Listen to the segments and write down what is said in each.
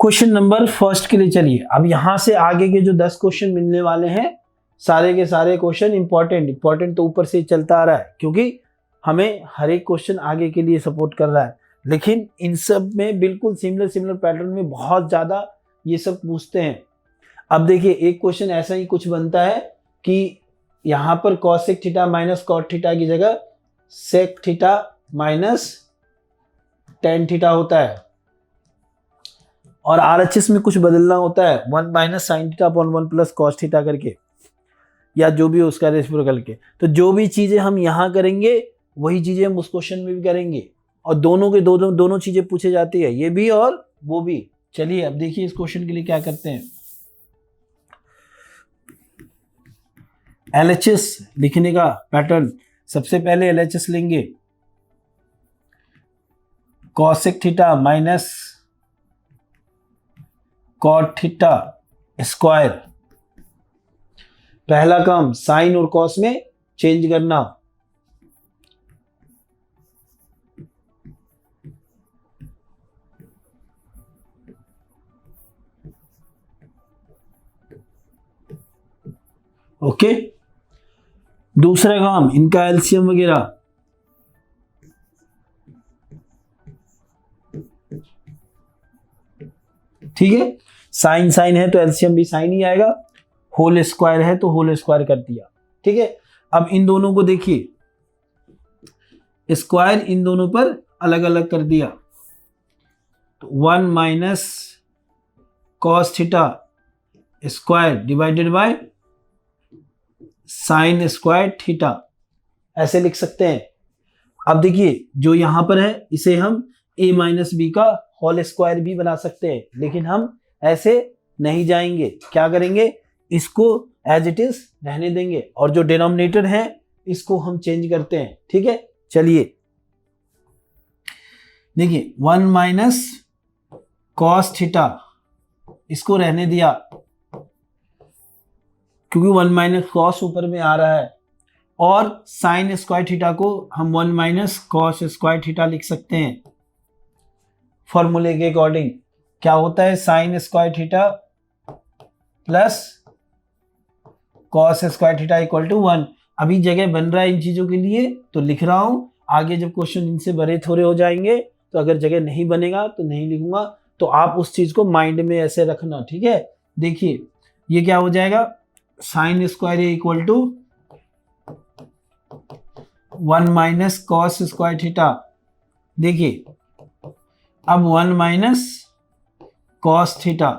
Question number first के लिए चलिए। अब यहां से आगे के जो 10 क्वेश्चन मिलने वाले हैं, सारे के सारे क्वेश्चन इंपॉर्टेंट तो ऊपर से ही चलता आ रहा है, क्योंकि हमें हर एक क्वेश्चन आगे के लिए सपोर्ट कर रहा है। लेकिन इन सब में बिल्कुल सिमिलर पैटर्न में बहुत ज्यादा ये सब पूछते हैं। अब देखिए, एक क्वेश्चन ऐसा ही कुछ बनता है कि यहां पर cosec theta minus cot theta की जगह sec theta minus tan theta होता है, और आरएचएस में कुछ बदलना होता है, 1 minus sine theta upon 1 plus cos theta करके, या जो भी उसका रेसिप्रोकल के। तो जो भी चीजें हम यहां करेंगे वही चीजें हम उस क्वेश्चन में भी करेंगे, और दोनों के दोनों चीजें पूछे जाती है, ये भी और वो भी। चलिए अब देखिए इस क्वेश्चन के लिए क्या करते हैं। एलएचएस लिखने का पैटर्न, सबसे पहले एलएचएस लेंगे, cosec theta minus cot theta square. पहला काम साइन और कॉस में चेंज करना, ओके। दूसरा काम इनका एलसीएम वगैरह, ठीक है। साइन साइन है तो एलसीएम भी साइन ही आएगा, होल स्क्वायर है तो होल स्क्वायर कर दिया, ठीक है। अब इन दोनों को देखिए, स्क्वायर इन दोनों पर अलग अलग कर दिया, तो 1 minus cos theta square divided by sine square theta, ऐसे लिख सकते हैं। अब देखिए जो यहां पर है इसे हम a माइनस बी का होल स्क्वायर भी बना सकते हैं, लेकिन हम ऐसे नहीं जाएंगे। क्या करेंगे, इसको एज इट इज रहने देंगे, और जो डिनोमिनेटर है इसको हम चेंज करते हैं, ठीक है। चलिए देखिए 1 माइनस कॉस थीटा, इसको रहने दिया क्योंकि 1 माइनस कॉस ऊपर में आ रहा है, और साइन स्क्वायर थीटा को हम 1 माइनस कॉस स्क्वायर थीटा लिख सकते हैं। फॉर्मूले के अकॉर्डिंग क्या होता है, sine square theta plus cos square theta equal to 1। अभी जगह बन रहा है इन चीजों के लिए तो लिख रहा हूं, आगे जब क्वेश्चन इनसे बड़े थोड़े हो जाएंगे तो अगर जगह नहीं बनेगा तो नहीं लिखूंगा, तो आप उस चीज को माइंड में ऐसे रखना, ठीक है। देखिए ये क्या हो जाएगा, sine square equal to 1 minus cos square theta. देखिए अब 1 माइनस कॉस थीटा,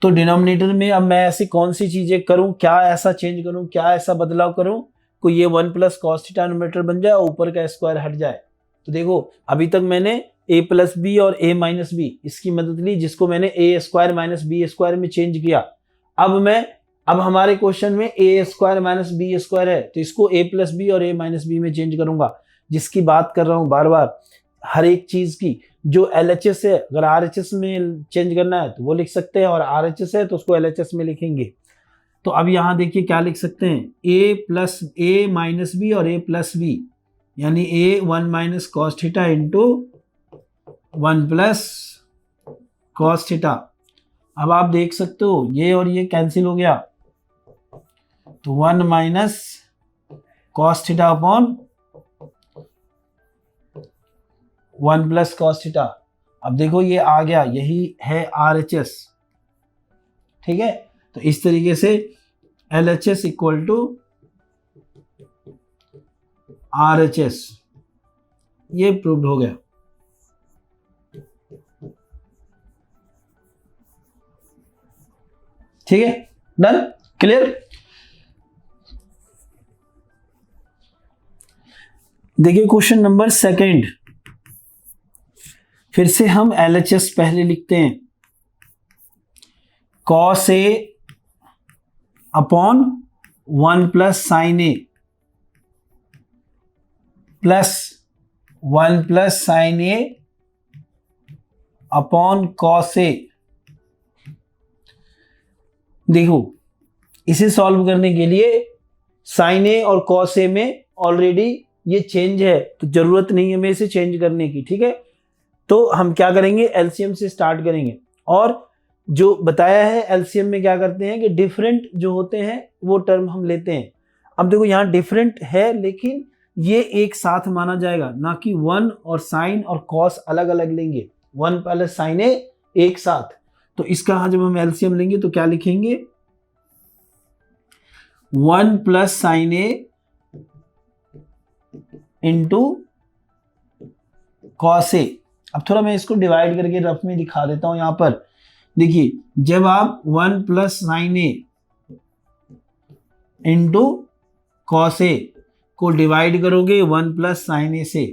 तो डिनोमिनेटर में अब मैं ऐसी कौन सी चीजें करूं, क्या ऐसा चेंज करूं, क्या ऐसा बदलाव करूं को ये 1 प्लस कॉस थीटा डिनोमिनेटर बन जाए और ऊपर का स्क्वायर हट जाए। तो देखो अभी तक मैंने a प्लस बी और a माइनस बी इसकी मदद ली, जिसको मैंने a square minus B square में चेंज किया। अब हमारे क्वेश्चन में a square minus B square है, तो इसको a प्लस बी और a माइनस बी में चेंज करूंगा, जिसकी बात कर रहा हूं बार बार हर एक चीज की। जो LHS है, अगर RHS में चेंज करना है तो वो लिख सकते हैं, और RHS है तो उसको LHS में लिखेंगे। तो अब यहां देखिए क्या लिख सकते हैं, a माइनस बी और a प्लस बी, यानी a 1 minus cos theta into 1 plus cos theta. अब आप देख सकते हो ये और ये कैंसिल हो गया, तो 1 minus cos theta upon 1 plus cos theta. अब देखो ये आ गया, यही है RHS, ठीक है। तो इस तरीके से LHS इक्वल टू RHS ये प्रूव्ड हो गया, ठीक है। Done, clear. देखिए क्वेश्चन नंबर सेकंड, फिर से हम LHS पहले लिखते हैं, cos A upon 1 plus sine A plus 1 plus sine A upon cos A. देखो इसे सॉल्व करने के लिए साइन ए और कॉस ए में ऑलरेडी ये चेंज है, तो जरूरत नहीं है हमें इसे चेंज करने की, ठीक है। तो हम क्या करेंगे, एलसीएम से स्टार्ट करेंगे। और जो बताया है एलसीएम में क्या करते हैं कि डिफरेंट जो होते हैं वो टर्म हम लेते हैं। अब देखो यहाँ डिफरेंट है लेकिन ये एक साथ माना जाएगा, ना कि 1 और साइन और कॉस अलग अलग लेंगे, 1 प्लस साइन ए एक साथ। तो इसका जब हम एलसीएम लेंगे तो क्या लिखेंगे, 1 plus sine A into cos A. अब थोड़ा मैं इसको डिवाइड करके रफ में दिखा देता हूं। यहां पर देखिए, जब आप 1 plus sine A into cos ए को डिवाइड करोगे 1 प्लस साइन ए से,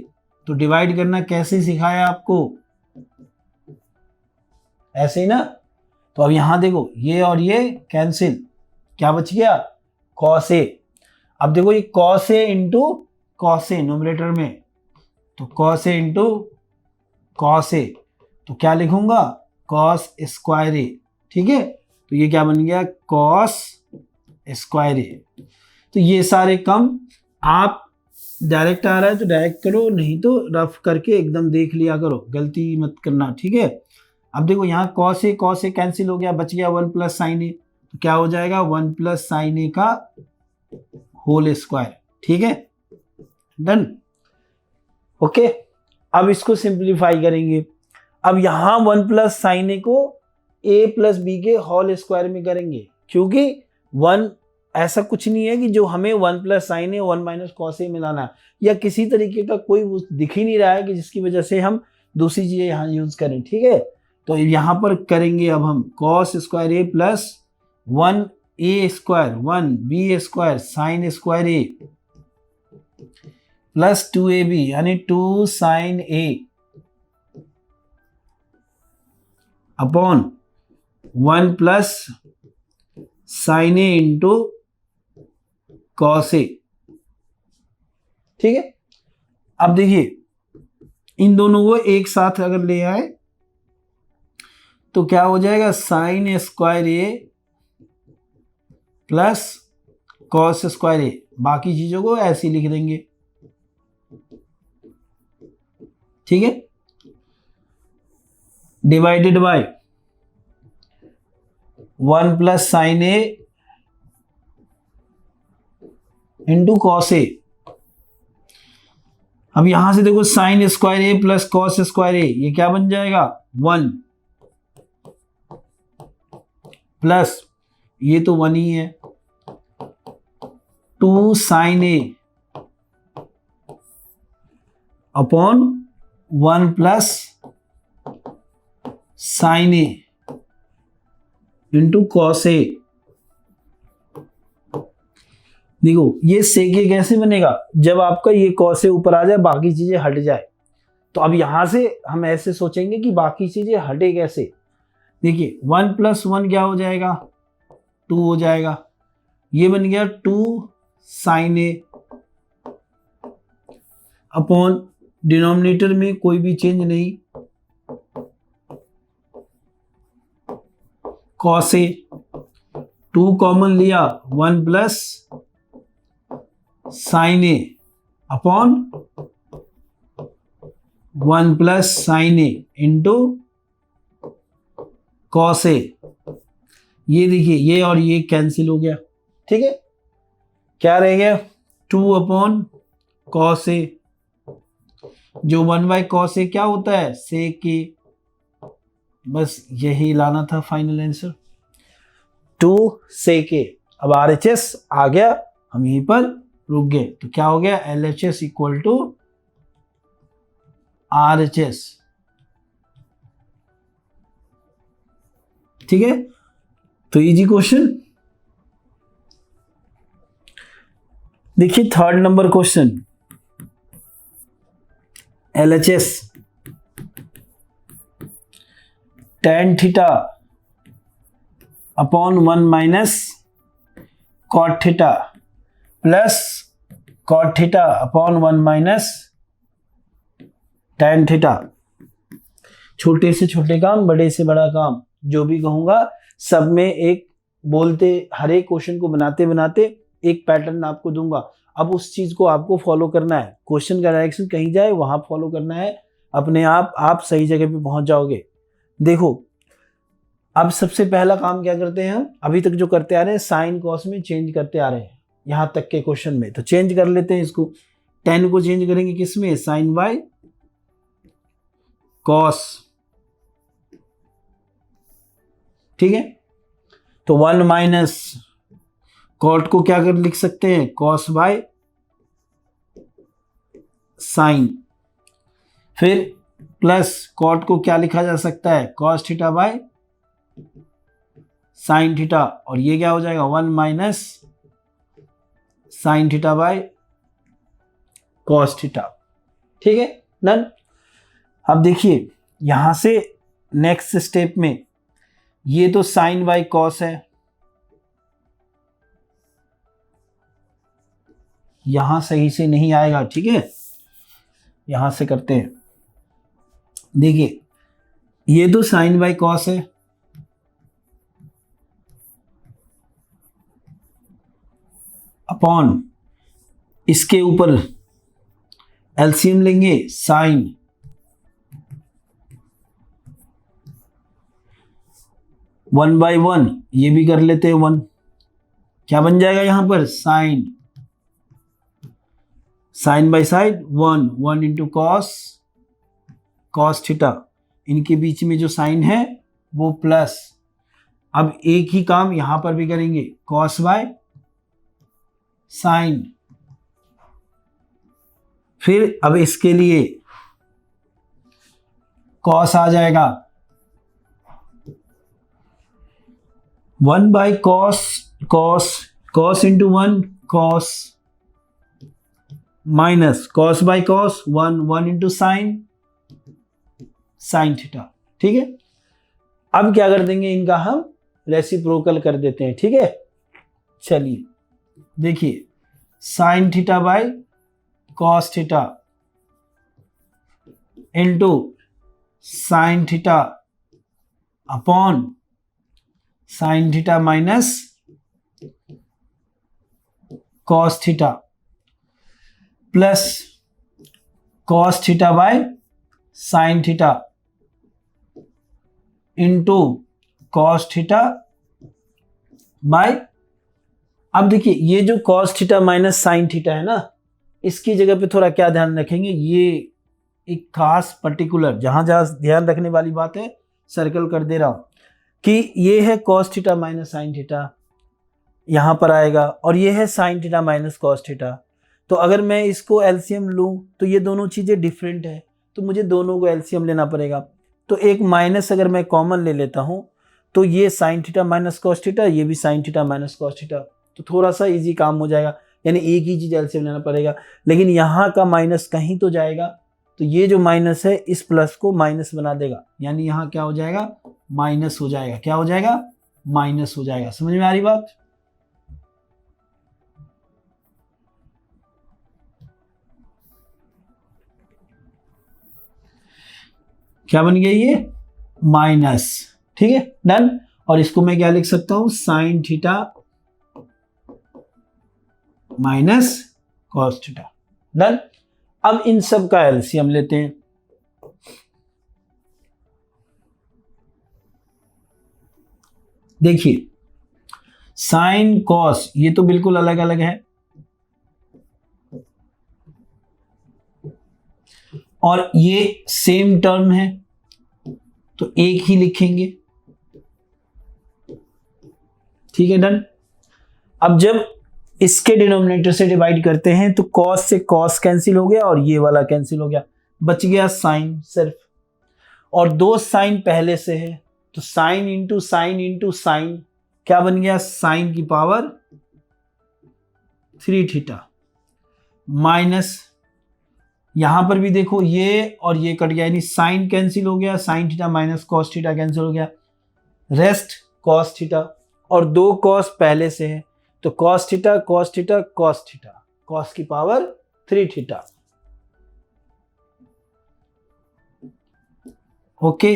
तो डिवाइड करना कैसे सिखाया आपको, ऐसे ही ना। तो अब यहां देखो ये और ये कैंसिल, क्या बच गया, कॉस ए। अब देखो ये cos A into cos A numerator में, तो कॉस ए इंटू कॉस ए, तो क्या लिखूंगा, कॉस स्क्वायर ए। ठीक है, तो ये क्या बन गया, कॉस स्क्वायर ए। तो ये सारे कम, आप डायरेक्ट आ रहा है तो डायरेक्ट करो, नहीं तो रफ करके एकदम देख लिया करो, गलती मत करना। ठीक है, अब देखो यहाँ कॉस ए कैंसिल हो गया, बच गया 1 प्लस साइन ए, तो क्या हो जाएगा 1 प्लस साइन ए का होल स्क्वायर। ठीक है, डन। ओके, अब इसको सिंप्लीफाई करेंगे। अब यहां 1 प्लस साइन ए को a प्लस बी के होल स्क्वायर में करेंगे, क्योंकि 1 ऐसा कुछ नहीं है कि जो हमें 1 प्लस साइन ए 1 माइनस कॉस ए मिलाना है, या किसी तरीके का कोई दिख ही नहीं रहा है कि जिसकी वजह से हम दूसरी चीजें यहाँ यूज करें। ठीक है, तो यहाँ पर करेंगे अब हम cos square A plus 1 A square 1 B square sine square A plus 2ab यानी 2 sine A upon 1 plus sine A into cos A. ठीक है, अब देखिए इन दोनों को एक साथ अगर ले आए तो क्या हो जाएगा, sine square A plus cos square A, बाकी चीजों को ऐसे ही लिख देंगे। ठीक है, divided by 1 plus sine A into cos A. अब यहां से देखो sine square A plus cos square A, ये क्या बन जाएगा 1 प्लस ये तो 1 ही है 2 sine A upon 1 plus sine A into cos A. देखो ये सेक ए कैसे बनेगा, जब आपका ये कॉस ए ऊपर आ जाए बाकी चीजें हट जाए। तो अब यहां से हम ऐसे सोचेंगे कि बाकी चीजें हटे कैसे। देखिए 1 प्लस 1 क्या हो जाएगा, 2 हो जाएगा, ये बन गया 2 साइन ए अपॉन डिनोमिनेटर में कोई भी चेंज नहीं, कॉस ए, 2 कॉमन लिया 1 plus sine A upon 1 plus sine A into cos ए। ये देखिए ये और ये कैंसिल हो गया। ठीक है, क्या रह गया 2 अपॉन कॉस ए, जो 1 बाय कॉस ए क्या होता है, सेक ए। बस यही लाना था फाइनल आंसर, 2 सेक ए। अब RHS आ गया, हम यहीं पर रुक गए, तो क्या हो गया LHS इक्वल टू RHS। ठीक है, तो इजी क्वेश्चन। देखिए 3rd number question, LHS tan theta upon 1 minus cot theta plus cot theta upon 1 minus tan theta. छोटे से छोटे काम, बड़े से बड़ा काम, जो भी कहूंगा सब में एक बोलते, हर एक क्वेश्चन को बनाते बनाते एक पैटर्न आपको दूंगा। अब उस चीज को आपको फॉलो करना है, क्वेश्चन का डायरेक्शन कहीं जाए वहां फॉलो करना है, अपने आप सही जगह पे पहुंच जाओगे। देखो अब सबसे पहला काम क्या करते हैं हम, अभी तक जो करते आ रहे हैं साइन कॉस में चेंज करते आ रहे हैं यहां तक के क्वेश्चन में, तो चेंज कर लेते हैं इसको। 10 को चेंज करेंगे किस में, साइन बाय कॉस, ठीक है। तो 1 माइनस कॉट को क्या कर लिख सकते हैं, कॉस बाय साइन, फिर प्लस कॉट को क्या लिखा जा सकता है, cos theta by sine theta, और ये क्या हो जाएगा 1 minus sine theta by cos theta, ठीक है डन। अब देखिए यहां से नेक्स्ट स्टेप में ये तो साइन बाय कॉस है, यहां सही से नहीं आएगा, ठीक है। यहां से करते हैं, देखिए ये तो साइन बाय कॉस है, अपॉन इसके ऊपर एलसीएम लेंगे साइन, वन बाई वन, ये भी कर लेते हैं 1, क्या बन जाएगा यहां पर sine, sine by sine 1, 1 into cos, cos theta, इनके बीच में जो साइन है वो प्लस। अब एक ही काम यहां पर भी करेंगे, कॉस बाय साइन, फिर अब इसके लिए कॉस आ जाएगा 1 by cos, cos cos into 1 cos, minus cos by cos 1, 1 into sine, sine theta, ठीक है। अब क्या कर देंगे, इनका हम रेसिप्रोकल कर देते हैं, ठीक है। चलिए देखिए sine theta by cos theta into sine theta upon sine theta minus cos theta, plus cos theta by sine theta into cos theta by, अब देखिए ये जो cos theta minus sine theta है ना, इसकी जगह पे थोड़ा क्या ध्यान रखेंगे, ये एक खास पर्टिकुलर जहां जहां ध्यान रखने वाली बात है सर्कल कर दे रहा हूं, कि ये है cos theta minus sine theta यहां पर आएगा, और ये है sign theta minus cos theta. तो अगर मैं इसको एलसीएम लूं तो ये दोनों चीजें डिफरेंट है, तो मुझे दोनों को एलसीएम लेना पड़ेगा। तो एक माइनस अगर मैं कॉमन ले लेता हूं तो ये sign theta minus cos theta, ये भी sign theta minus cos theta, तो थोड़ा सा इजी काम हो जाएगा, यानी एक ही चीज एलसीएम लेना पड़ेगा। लेकिन यहाँ का माइनस कहीं तो जाएगा, तो ये जो माइनस है इस प्लस को माइनस बना देगा, यानी यहाँ क्या हो जाएगा, माइनस हो जाएगा, क्या हो जाएगा, माइनस हो जाएगा। समझ में आ रही बात? क्या बन गया ये, माइनस, ठीक है डन। और इसको मैं क्या लिख सकता हूं, sign theta minus cos theta, done. अब इन सब का एलसीएम लेते हैं। देखिए साइन कॉस ये तो बिल्कुल अलग अलग है, और ये सेम टर्म है तो एक ही लिखेंगे, ठीक है डन। अब जब इसके डिनोमिनेटर से डिवाइड करते हैं तो कॉस से कॉस कैंसिल हो गया और ये वाला कैंसिल हो गया, बच गया साइन सिर्फ, और दो साइन पहले से है तो साइन इंटू साइन क्या बन गया, साइन की पावर 3 थीटा, माइनस यहां पर भी देखो ये और ये कट गया, यानी साइन कैंसिल हो गया, sign theta minus cos theta cancel हो गया, रेस्ट कॉस थीटा, और दो कॉस पहले से है तो cos theta cos theta cos theta, cos की पावर 3 थीटा। ओके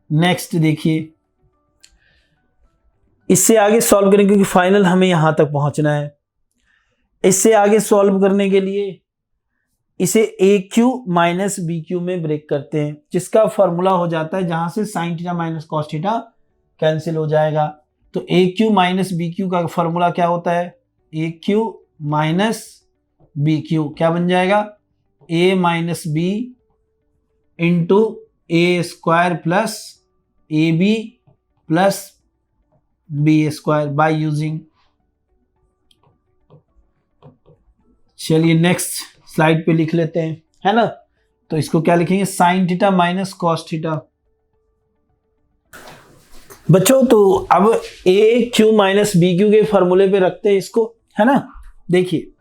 नेक्स्ट देखिए, इससे आगे सॉल्व करेंगे क्योंकि फाइनल हमें यहां तक पहुंचना है। इससे आगे सॉल्व करने के लिए इसे A cube minus B cube में ब्रेक करते हैं, जिसका फॉर्मूला हो जाता है जहां से sine theta minus cos theta cancel हो जाएगा। तो A cube minus B cube का फॉर्मूला क्या होता है, A cube minus B cube क्या बन जाएगा, A minus B into A square plus A B plus B square by using. चलिए नेक्स्ट स्लाइड पे लिख लेते हैं, है ना। तो इसको क्या लिखेंगे, sine theta minus cos theta. बच्चों तो अब A cube minus B cube के फॉर्मूले पे रखते हैं इसको, है ना। देखिए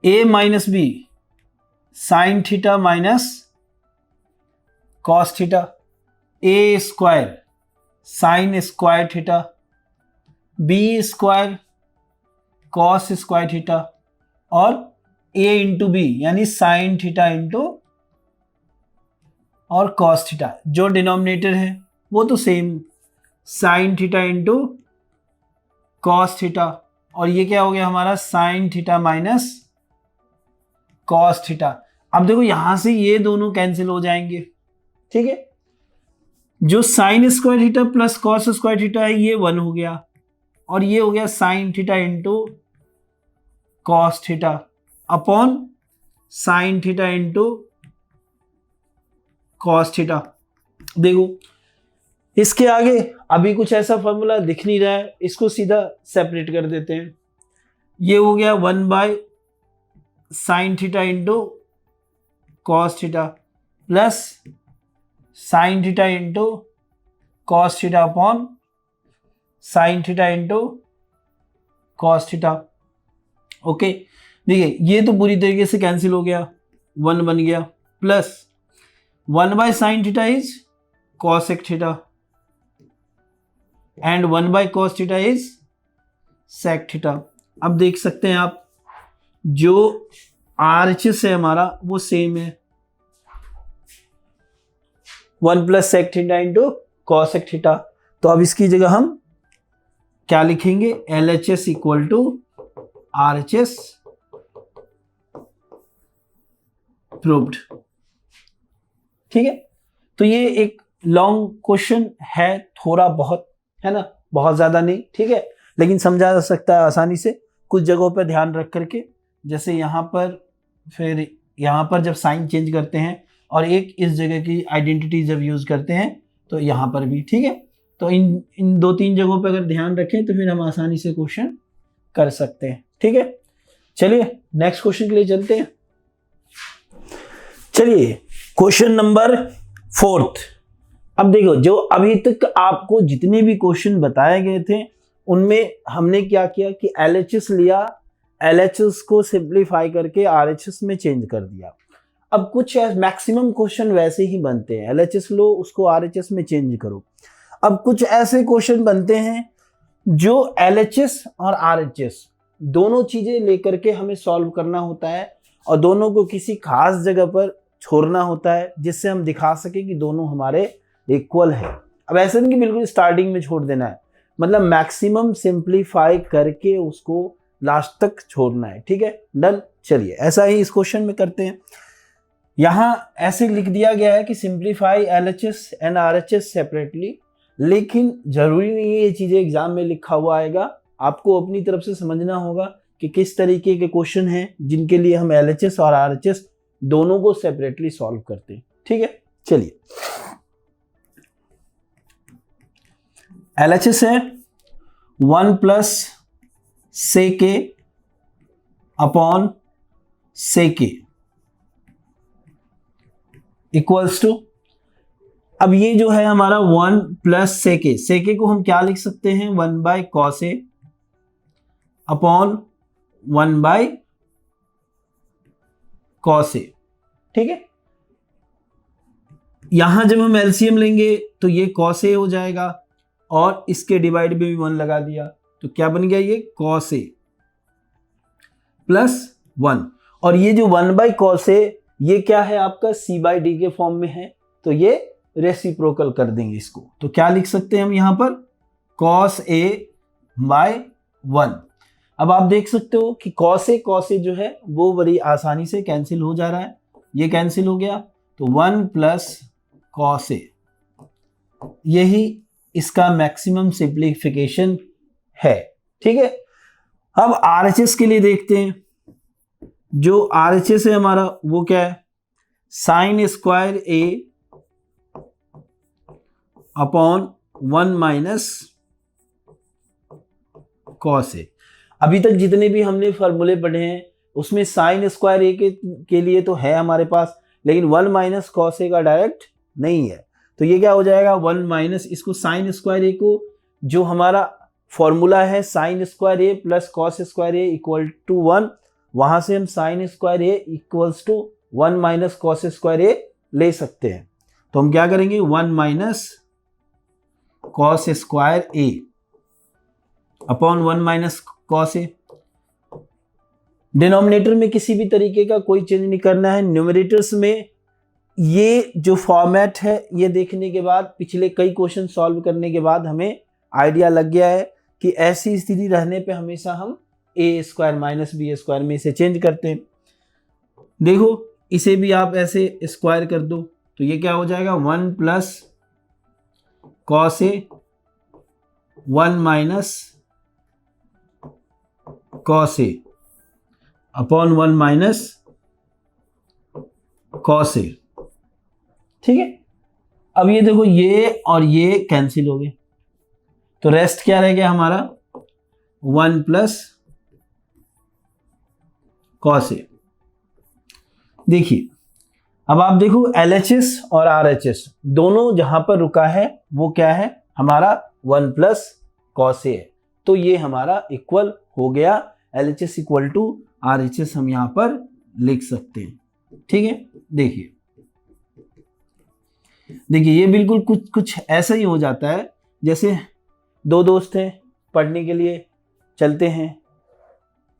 A minus B sine theta minus cos theta, A square sine square theta, B square cos square theta, और ए इंटू बी यानी साइन थीटा इंटू और कॉस थीटा। जो डिनोमिनेटर है वो तो same, sine theta into cos theta, और ये क्या हो गया हमारा sign theta minus cos theta. अब देखो यहां से ये दोनों कैंसिल हो जाएंगे, ठीक है। जो sign square theta plus cos square theta है ये 1 हो गया, और ये हो गया sign theta into cos theta upon sine theta into cos theta. देखो इसके आगे अभी कुछ ऐसा फॉर्मूला दिख नहीं रहा है, इसको सीधा सेपरेट कर देते हैं। ये हो गया 1 by sine theta into cos theta plus sign theta into cos theta upon sine theta into cos theta. Okay देखिए ये तो पूरी तरीके से कैंसिल हो गया, 1 बन गया, plus 1 by sine theta is cosec theta and 1 by cos theta is sec theta. अब देख सकते हैं आप जो RHS है हमारा वो सेम है, 1 plus sec theta into cosec theta. तो अब इसकी जगह हम क्या लिखेंगे, LHS equal to RHS proved, ठीक है। तो ये एक लॉन्ग क्वेश्चन है, थोड़ा बहुत, है ना, बहुत ज्यादा नहीं, ठीक है, लेकिन समझा जा सकता है आसानी से कुछ जगहों पर ध्यान रख करके। जैसे यहाँ पर, फिर यहाँ पर जब साइन चेंज करते हैं, और एक इस जगह की आइडेंटिटी जब यूज करते हैं तो यहाँ पर भी, ठीक है। तो इन 2-3 जगहों पर अगर ध्यान रखें तो फिर हम आसानी से क्वेश्चन कर सकते हैं, ठीक है। चलिए नेक्स्ट क्वेश्चन के लिए चलते हैं। चलिए क्वेश्चन नंबर 4। अब देखो जो अभी तक आपको जितने भी क्वेश्चन बताए गए थे उनमें हमने क्या किया कि LHS लिया, LHS को सिंप्लीफाई करके RHS में चेंज कर दिया। अब कुछ मैक्सिमम क्वेश्चन वैसे ही बनते हैं, LHS लो उसको RHS में चेंज करो। अब कुछ ऐसे क्वेश्चन बनते हैं जो LHS और RHS दोनों चीजें लेकर के हमें सॉल्व करना होता है, और दोनों को किसी खास जगह पर छोड़ना होता है जिससे हम दिखा सके कि दोनों हमारे इक्वल है। अब ऐसा नहीं कि बिल्कुल स्टार्टिंग में छोड़ देना है, मतलब मैक्सिमम सिंप्लीफाई करके उसको लास्ट तक छोड़ना है, ठीक है, डन। चलिए ऐसा ही इस क्वेश्चन में करते हैं। यहां ऐसे लिख दिया गया है कि simplify LHS and RHS separately, लेकिन जरूरी नहीं है ये चीजें एग्जाम में लिखा हुआ आएगा, आपको अपनी तरफ से समझना होगा कि किस तरीके के क्वेश्चन हैं जिनके लिए हम LHS और RHS दोनों को सेपरेटली सॉल्व करते हैं, ठीक है। चलिए LHS है 1 plus sec A upon sec A equals to, अब ये जो है हमारा 1 प्लस सेक ए को हम क्या लिख सकते हैं, 1 by cos A upon 1 by cos A, ठीक है। यहां जब हम एलसीएम लेंगे तो ये कॉस ए हो जाएगा, और इसके डिवाइड में भी 1 लगा दिया तो क्या बन गया, ये कॉस ए प्लस 1, और ये जो 1 बाय कॉस ए ये क्या है आपका c बाई डी के फॉर्म में है, तो ये रेसिप्रोकल कर देंगे इसको। तो क्या लिख सकते हैं हम यहां पर, cos a बाय 1। अब आप देख सकते हो कि कॉस ए जो है वो बड़ी आसानी से कैंसिल हो जा रहा है, ये कैंसिल हो गया, तो 1 प्लस कॉस ए, यही इसका मैक्सिमम सिंप्लीफिकेशन है। ठीक है, अब आरएचएस के लिए देखते हैं। जो आरएचएस है हमारा वो क्या है, sine square A upon 1 minus cos ए। अभी तक जितने भी हमने फॉर्मूले पढ़े हैं उसमें साइन स्क्वायर ए के लिए तो है हमारे पास, लेकिन 1 माइनस कॉस ए का डायरेक्ट नहीं है। तो ये क्या हो जाएगा, 1 माइनस, इसको साइन स्क्वायर ए को जो हमारा फॉर्मूला है sine square A plus cos square A equal to 1, वहां से हम sine square A equals to 1 minus cos square A ले सकते हैं। तो हम क्या करेंगे, 1 minus cos square A upon 1 minus cos A. Denominator में किसी भी तरीके का कोई चेंज नहीं करना है। न्यूमरेटर्स में ये जो फॉर्मेट है ये देखने के बाद, पिछले कई क्वेश्चन सॉल्व करने के बाद हमें आइडिया लग गया है कि ऐसी स्थिति रहने पे हमेशा हम ए स्क्वायर माइनस बी स्क्वायर में इसे चेंज करते हैं। देखो इसे भी आप ऐसे स्क्वायर कर दो तो ये क्या हो जाएगा, 1 plus cos A 1 minus cos A upon 1 minus cos A. ठीक है, अब ये देखो ये और ये कैंसिल हो गए, तो रेस्ट क्या रह गया हमारा, 1 प्लस कॉस ए। देखिए अब आप देखो LHS और RHS दोनों जहां पर रुका है वो क्या है हमारा 1 प्लस कॉस ए है, तो ये हमारा इक्वल हो गया। LHS इक्वल टू RHS हम यहां पर लिख सकते हैं। ठीक है, देखिए ये बिल्कुल कुछ ऐसा ही हो जाता है जैसे दो दोस्त हैं, पढ़ने के लिए चलते हैं।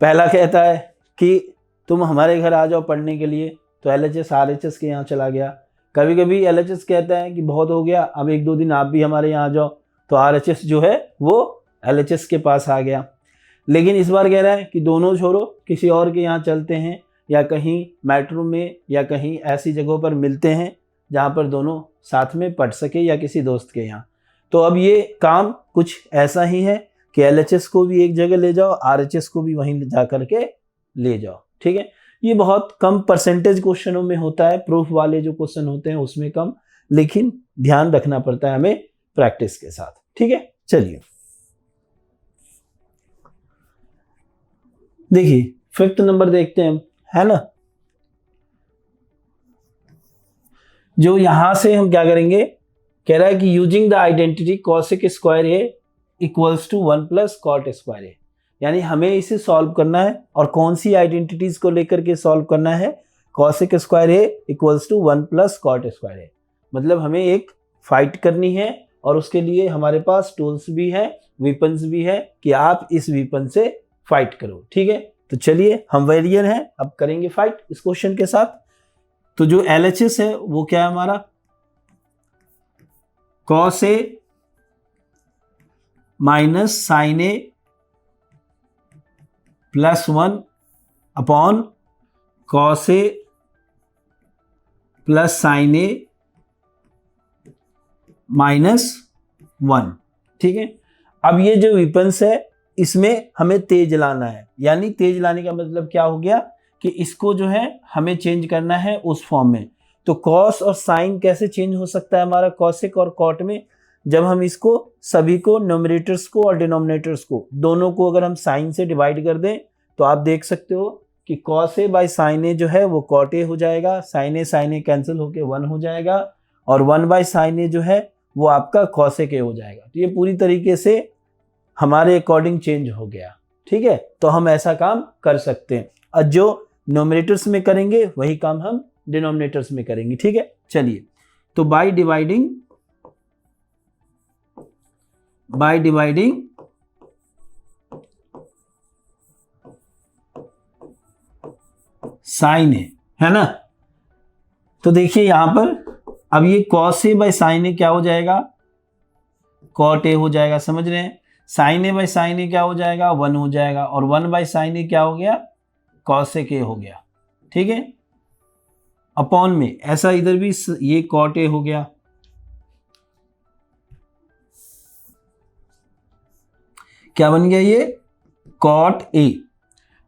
पहला कहता है कि तुम हमारे घर आ जाओ पढ़ने के लिए, तो LHS RHS के यहाँ चला गया। कभी कभी LHS कहता है कि बहुत हो गया, अब 1-2 दिन आप भी हमारे यहाँ आ जाओ, तो RHS जो है वो LHS के पास आ गया। लेकिन इस बार कह रहा है कि दोनों छोड़ो, किसी और के यहाँ चलते हैं, या कहीं मेट्रो में या कहीं ऐसी जगहों पर मिलते हैं जहाँ पर दोनों साथ में पढ़ सके, या किसी दोस्त के यहाँ। तो अब ये काम कुछ ऐसा ही है कि LHS को भी एक जगह ले जाओ, RHS को भी वहीं जा करके ले जाओ। ठीक है, ये बहुत कम परसेंटेज क्वेश्चनों में होता है, प्रूफ वाले जो क्वेश्चन होते हैं उसमें कम, लेकिन ध्यान रखना पड़ता है हमें प्रैक्टिस के साथ। ठीक है, चलिए देखिए 5th नंबर देखते हैं, है ना। जो यहां से हम क्या करेंगे, कह रहा है कि using the identity cosec square A equals to 1 plus cot square A, यानी हमें इसे सॉल्व करना है। और कौन सी आइडेंटिटीज को लेकर के सॉल्व करना है, cosec square A equals to 1 plus cot square A. मतलब हमें एक फाइट करनी है और उसके लिए हमारे पास टूल्स भी है, वेपन्स भी है कि आप इस वेपन से फाइट करो। ठीक है, तो चलिए हम वैरियर हैं, अब करेंगे फाइट इस क्वेश्चन के साथ। तो जो LHS है वो क्या है हमारा, cos A minus sign A plus 1 upon cos A plus sine A minus 1। ठीक है, अब ये जो वेपन्स है इसमें हमें तेज लाना है, यानी तेज लाने का मतलब क्या हो गया कि इसको जो है हमें चेंज करना है उस फॉर्म में। तो कॉस और साइन कैसे चेंज हो सकता है हमारा कॉसेक और कॉट में, जब हम इसको सभी को न्यूमरेटर्स को और डिनोमिनेटर्स को दोनों को अगर हम साइन से डिवाइड कर दें तो आप देख सकते हो कि कॉस ए बाई साइन ए जो है वो कॉट ए हो जाएगा, साइन ए कैंसिल होके 1 हो जाएगा, और 1 बाई साइन ए जो है वो आपका कॉसेक ए हो जाएगा। तो ये पूरी तरीके से हमारे अकॉर्डिंग चेंज हो गया। ठीक है, तो हम ऐसा काम कर सकते हैं, और जो न्यूमरेटर्स में करेंगे वही काम हम डिनोमिनेटर्स में करेंगे। ठीक है, चलिए तो बाय डिवाइडिंग साइन ए, है ना। तो देखिए यहां पर अब ये कॉस ए बाय साइन ए क्या हो जाएगा, कॉट ए हो जाएगा, समझ रहे हैं। साइन ए बाई साइन ए क्या हो जाएगा, 1 हो जाएगा, और 1 बाई साइन ए क्या हो गया, कॉसेक ए हो गया। ठीक है, अपॉन में ऐसा इधर भी ये कॉट ए हो गया, क्या बन गया ये कॉट ए,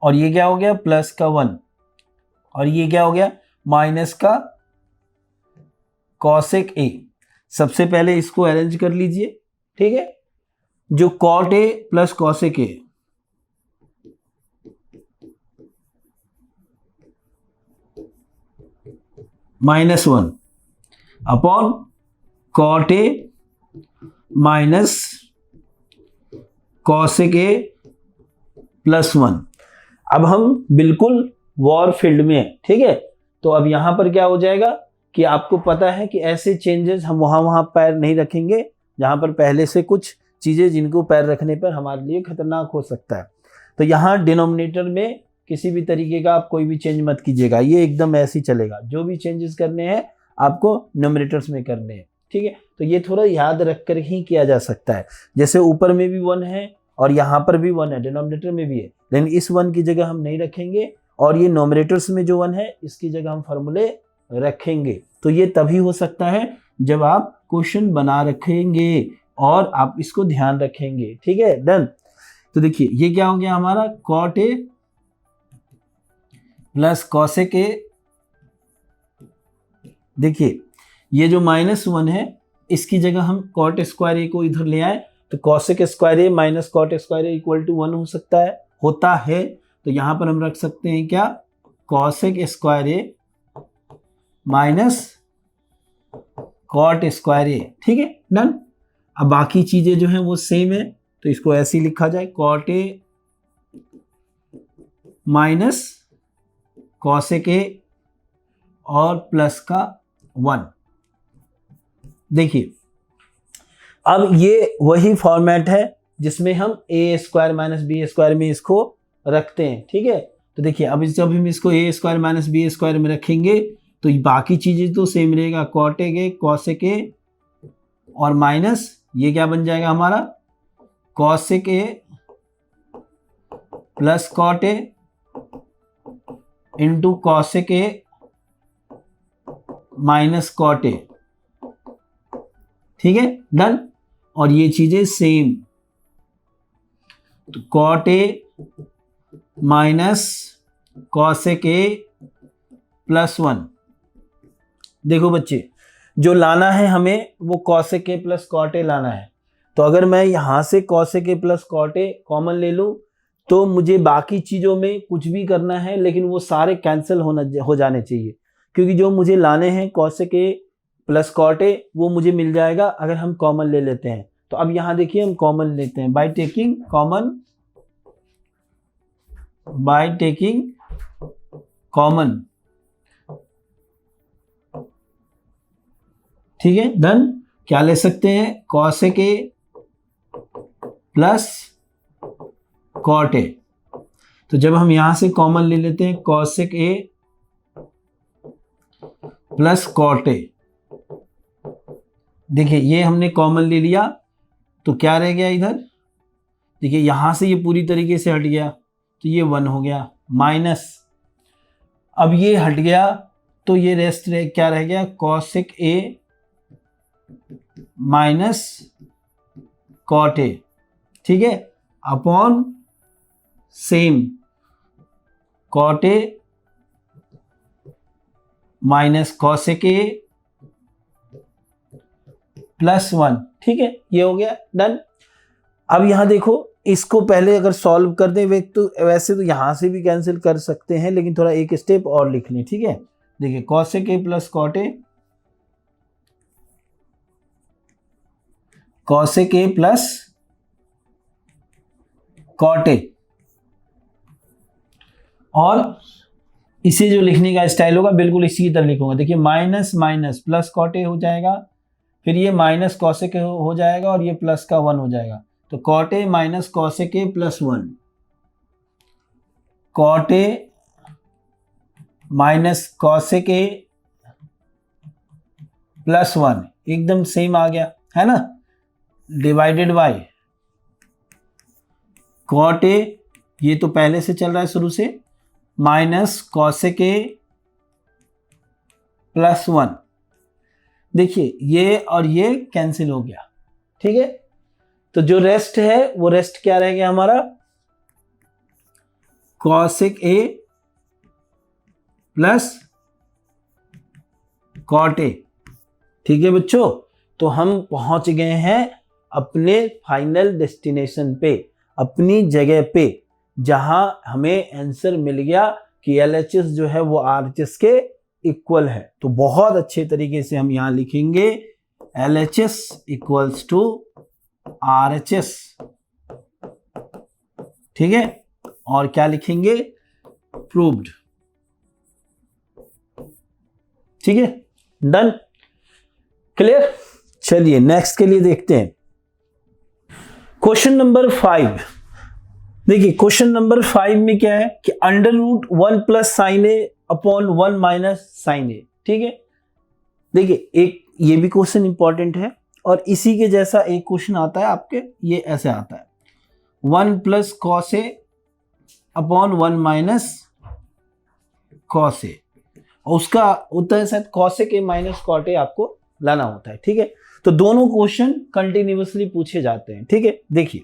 और ये क्या हो गया प्लस का 1, और ये क्या हो गया माइनस का कॉसेक ए। सबसे पहले इसको अरेंज कर लीजिए। ठीक है, जो cot A plus cosec A, -1 upon cot A minus cosec A +1। अब हम बिल्कुल वॉर फील्ड में है। ठीक है, तो अब यहां पर क्या हो जाएगा कि आपको पता है कि ऐसे चेंजेस हम वहां पैर नहीं रखेंगे जहां पर पहले से कुछ चीजें जिनको पैर रखने पर हमारे लिए खतरनाक हो सकता है। तो यहाँ डिनोमिनेटर में किसी भी तरीके का आप कोई भी चेंज मत कीजिएगा, ये एकदम ऐसे ही चलेगा। जो भी चेंजेस करने हैं आपको न्यूमरेटर्स में करने हैं। ठीक है, तो ये थोड़ा याद रख कर ही किया जा सकता है। जैसे ऊपर में भी 1 है और यहाँ पर भी 1 है, डिनोमिनेटर में भी है, लेकिन इस 1 की जगह हम नहीं रखेंगे, और ये नोमिनेटर्स में जो 1 है इसकी जगह हम फॉर्मूले रखेंगे। तो ये तभी हो सकता है जब आप क्वेश्चन बना रखेंगे और आप इसको ध्यान रखेंगे। ठीक है, डन। तो देखिए ये क्या हो गया हमारा cot A plus cosec A. देखिए ये जो -1 है इसकी जगह हम कॉट स्क्वायर ए को इधर ले आए, तो cosec square A minus cot square A equal to 1 हो सकता है, होता है। तो यहां पर हम रख सकते हैं क्या cosec square A minus cot square ए। ठीक है, डन। अब बाकी चीजें जो हैं वो सेम है, तो इसको ऐसे ही लिखा जाए cot A minus cosec A और प्लस का 1। देखिए अब ये वही फॉर्मेट है जिसमें हम ए स्क्वायर माइनस बी स्क्वायर में इसको रखते हैं। ठीक है, तो देखिए अब जब हम इसको ए स्क्वायर माइनस बी स्क्वायर में रखेंगे तो बाकी चीजें तो सेम रहेगा, कॉटेक ए कॉसेक ए और माइनस ये क्या बन जाएगा हमारा cosec A plus cot A into cosec A minus cot A. ठीक है, डन। और ये चीजें सेम, तो cot A minus cosec A +1। देखो बच्चे जो लाना है हमें वो cosec A plus cot A लाना है, तो अगर मैं यहां से cosec A plus cot A common ले लूं तो मुझे बाकी चीजों में कुछ भी करना है लेकिन वो सारे कैंसिल हो जाने चाहिए, क्योंकि जो मुझे लाने हैं cosec A plus cot A वो मुझे मिल जाएगा अगर हम कॉमन ले लेते हैं। तो अब यहां देखिए हम कॉमन लेते हैं बाय टेकिंग कॉमन। ठीक है, डन। क्या ले सकते हैं cosec A plus cot A. तो जब हम यहां से कॉमन ले लेते हैं cosec A plus cot A, देखिए ये हमने कॉमन ले लिया तो क्या रह गया इधर, देखिए यहां से ये पूरी तरीके से हट गया तो ये 1 हो गया, माइनस अब ये हट गया तो ये रेस्ट क्या रह गया cosec A minus cot A. ठीक है, upon same cot A minus cosec A +1। ठीक है, ये हो गया, डन। अब यहां देखो इसको पहले अगर सॉल्व कर दें वैसे तो यहां से भी कैंसिल कर सकते हैं, लेकिन थोड़ा एक स्टेप और लिख लें। ठीक है, देखिए cosec A plus cot A, cosec A plus cot A, और इसे जो लिखने का स्टाइल होगा बिल्कुल इसी की तरह लिखूंगा। देखिए minus minus plus cot A हो जाएगा, फिर ये माइनस कॉसेक ए हो जाएगा और ये प्लस का 1 हो जाएगा, तो cot A minus cosec A +1, cot A minus cosec A +1 एकदम सेम आ गया है ना, डिवाइडेड बाय कॉट ए, ये तो पहले से चल रहा है शुरू से, माइनस कॉसेक ए प्लस 1। देखिए ये और ये कैंसिल हो गया, ठीक है। तो जो रेस्ट है वो रेस्ट क्या रह गया हमारा, cosec A plus cot A. ठीक है बच्चों, तो हम पहुंच गए हैं अपने फाइनल डेस्टिनेशन पे, अपनी जगह पे, जहां हमें आंसर मिल गया कि LHS जो है वो RHS के इक्वल है। तो बहुत अच्छे तरीके से हम यहां लिखेंगे LHS इक्वल्स टू RHS, ठीक है। और क्या लिखेंगे, प्रूव्ड, ठीक है, डन, क्लियर। चलिए नेक्स्ट के लिए देखते हैं क्वेश्चन नंबर 5। देखिए क्वेश्चन नंबर 5 में क्या है कि under root 1 plus sine A upon 1 minus sign ए, ठीक है। देखिए एक ये भी क्वेश्चन इंपॉर्टेंट है और इसी के जैसा एक क्वेश्चन आता है आपके, ये ऐसे आता है 1 plus cos A upon 1 minus cos A, और उसका होता है शायद cosec A minus cot A आपको लाना होता है, ठीक है। तो दोनों क्वेश्चन कंटिन्यूअसली पूछे जाते हैं, ठीक है। देखिए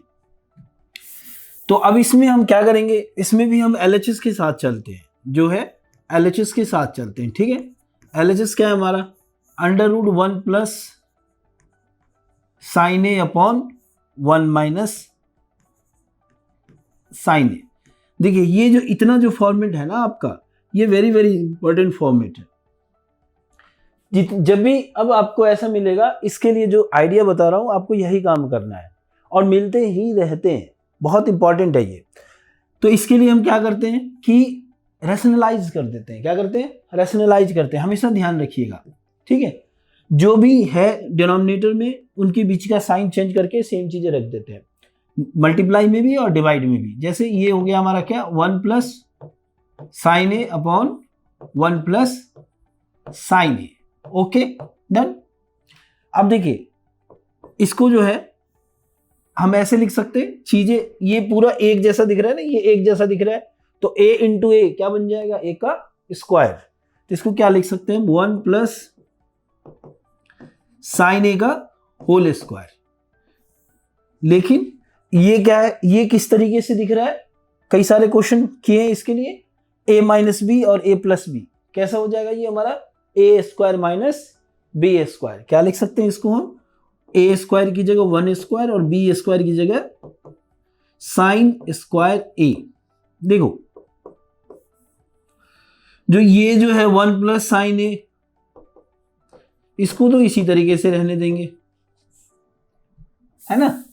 तो अब इसमें हम क्या करेंगे, इसमें भी हम LHS के साथ चलते हैं, जो है LHS के साथ चलते हैं, ठीक है। LHS क्या है हमारा, under root 1 plus sine A upon 1 minus sign ए। देखिए ये जो इतना जो फॉर्मेट है ना आपका, ये वेरी वेरी इंपॉर्टेंट फॉर्मेट है। जब भी अब आपको ऐसा मिलेगा, इसके लिए जो आइडिया बता रहा हूं आपको यही काम करना है और मिलते ही रहते हैं, बहुत इंपॉर्टेंट है ये। तो इसके लिए हम क्या करते हैं कि रैशनलाइज कर देते हैं, क्या करते हैं, रैशनलाइज करते हैं, हमेशा ध्यान रखिएगा, ठीक है। जो भी है डिनोमिनेटर में उनके बीच का साइन चेंज करके सेम चीजें रख देते हैं, मल्टीप्लाई में भी और डिवाइड में भी। जैसे ये हो गया हमारा क्या, 1 plus sine A upon 1 plus sine A, okay done. अब देखिए इसको जो है हम ऐसे लिख सकते हैं, चीजें ये पूरा एक जैसा दिख रहा है ना, ये एक जैसा दिख रहा है, तो a इंटू ए क्या बन जाएगा, a का स्क्वायर। तो इसको क्या लिख सकते हैं, 1 प्लस साइन ए का होल स्क्वायर। लेकिन ये क्या है, ये किस तरीके से दिख रहा है, कई सारे क्वेश्चन किए हैं इसके लिए, a माइनस बी और a प्लस बी, कैसा हो जाएगा ये हमारा a square minus B square. क्या लिख सकते हैं इसको हम, a स्क्वायर की जगह 1 स्क्वायर और b स्क्वायर की जगह साइन स्क्वायर a। देखो जो ये जो है 1 प्लस साइन ए, इसको तो इसी तरीके से रहने देंगे, है ना।